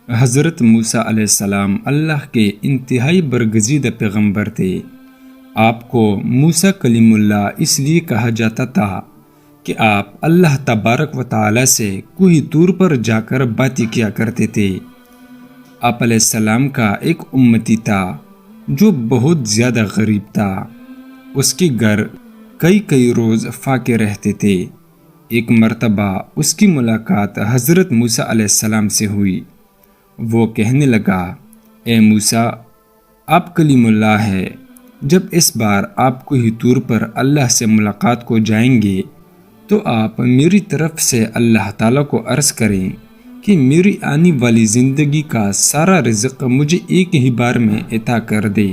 حضرت موسیٰ علیہ السلام اللہ کے انتہائی برگزیدہ پیغمبر تھے۔ آپ کو موسیٰ کلیم اللہ اس لیے کہا جاتا تھا کہ آپ اللہ تبارک و تعالیٰ سے کوئی طور پر جا کر باتیں کیا کرتے تھے۔ آپ علیہ السلام کا ایک امتی تھا جو بہت زیادہ غریب تھا۔ اس کے گھر کئی روز فاقے رہتے تھے۔ ایک مرتبہ اس کی ملاقات حضرت موسیٰ علیہ السلام سے ہوئی۔ وہ کہنے لگا، اے موسیٰ، آپ کلیم اللہ ہے، جب اس بار آپ کوئی طور پر اللہ سے ملاقات کو جائیں گے تو آپ میری طرف سے اللہ تعالیٰ کو عرض کریں کہ میری آنے والی زندگی کا سارا رزق مجھے ایک ہی بار میں عطا کر دے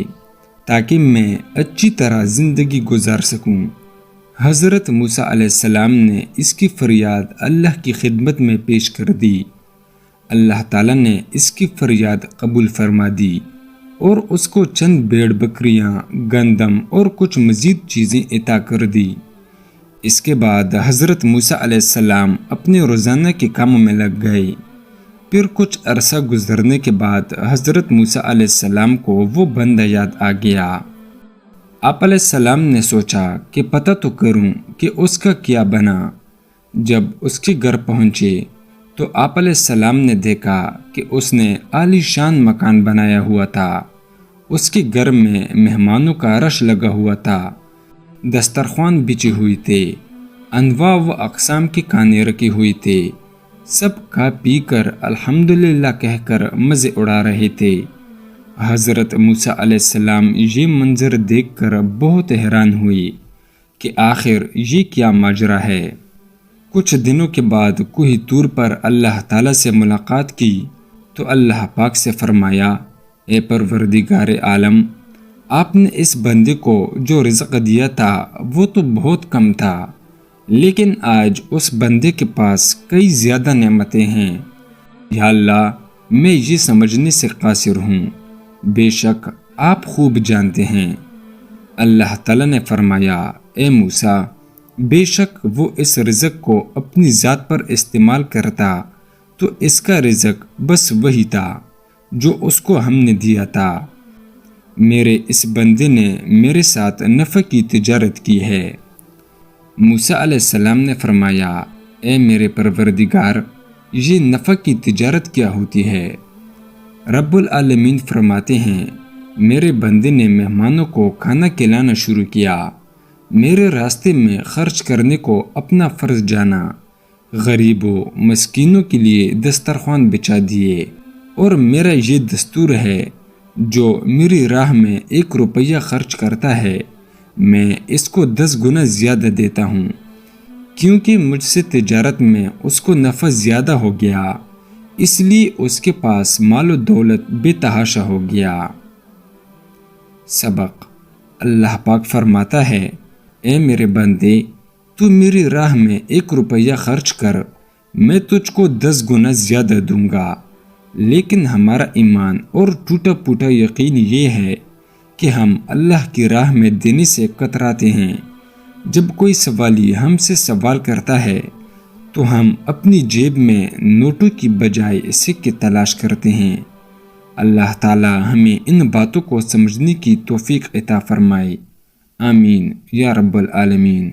تاکہ میں اچھی طرح زندگی گزار سکوں۔ حضرت موسیٰ علیہ السلام نے اس کی فریاد اللہ کی خدمت میں پیش کر دی۔ اللہ تعالیٰ نے اس کی فریاد قبول فرما دی اور اس کو چند بھیڑ بکریاں، گندم اور کچھ مزید چیزیں عطا کر دی۔ اس کے بعد حضرت موسیٰ علیہ السلام اپنے روزانہ کے کاموں میں لگ گئے۔ پھر کچھ عرصہ گزرنے کے بعد حضرت موسیٰ علیہ السلام کو وہ بندہ یاد آ گیا۔ آپ علیہ السلام نے سوچا کہ پتہ تو کروں کہ اس کا کیا بنا۔ جب اس کے گھر پہنچے تو آپ علیہ السلام نے دیکھا کہ اس نے عالی شان مکان بنایا ہوا تھا۔ اس کے گھر میں مہمانوں کا رش لگا ہوا تھا، دسترخوان بچھی ہوئی تھے، انواع و اقسام کے کھانے رکھی ہوئی تھے۔ سب کھا پی کر الحمدللہ کہہ کر مزے اڑا رہے تھے۔ حضرت موسیٰ علیہ السلام یہ منظر دیکھ کر بہت حیران ہوئی کہ آخر یہ کیا ماجرا ہے۔ کچھ دنوں کے بعد کوئی طور پر اللہ تعالیٰ سے ملاقات کی تو اللہ پاک سے فرمایا، اے پروردگار عالم، آپ نے اس بندے کو جو رزق دیا تھا وہ تو بہت کم تھا، لیکن آج اس بندے کے پاس کئی زیادہ نعمتیں ہیں۔ یا اللہ، میں یہ سمجھنے سے قاصر ہوں، بے شک آپ خوب جانتے ہیں۔ اللہ تعالیٰ نے فرمایا، اے موسیٰ، بے شک وہ اس رزق کو اپنی ذات پر استعمال کرتا تو اس کا رزق بس وہی تھا جو اس کو ہم نے دیا تھا۔ میرے اس بندے نے میرے ساتھ نفع کی تجارت کی ہے۔ موسیٰ علیہ السلام نے فرمایا، اے میرے پروردگار، یہ نفع کی تجارت کیا ہوتی ہے؟ رب العالمین فرماتے ہیں، میرے بندے نے مہمانوں کو کھانا کھلانا شروع کیا، میرے راستے میں خرچ کرنے کو اپنا فرض جانا، غریبوں مسکینوں کے لیے دسترخوان بچھا دیے، اور میرا یہ دستور ہے جو میری راہ میں 1 روپیہ خرچ کرتا ہے میں اس کو 10 گنا زیادہ دیتا ہوں، کیونکہ مجھ سے تجارت میں اس کو نفع زیادہ ہو گیا، اس لیے اس کے پاس مال و دولت بے تحاشا ہو گیا۔ سبق: اللہ پاک فرماتا ہے، اے میرے بندے، تو میری راہ میں 1 روپیہ خرچ کر، میں تجھ کو 10 گنا زیادہ دوں گا۔ لیکن ہمارا ایمان اور ٹوٹا پھوٹا یقین یہ ہے کہ ہم اللہ کی راہ میں دینے سے کتراتے ہیں۔ جب کوئی سوالی ہم سے سوال کرتا ہے تو ہم اپنی جیب میں نوٹوں کی بجائے سکے تلاش کرتے ہیں۔ اللہ تعالی ہمیں ان باتوں کو سمجھنے کی توفیق عطا فرمائے، آمین یا رب العالمین۔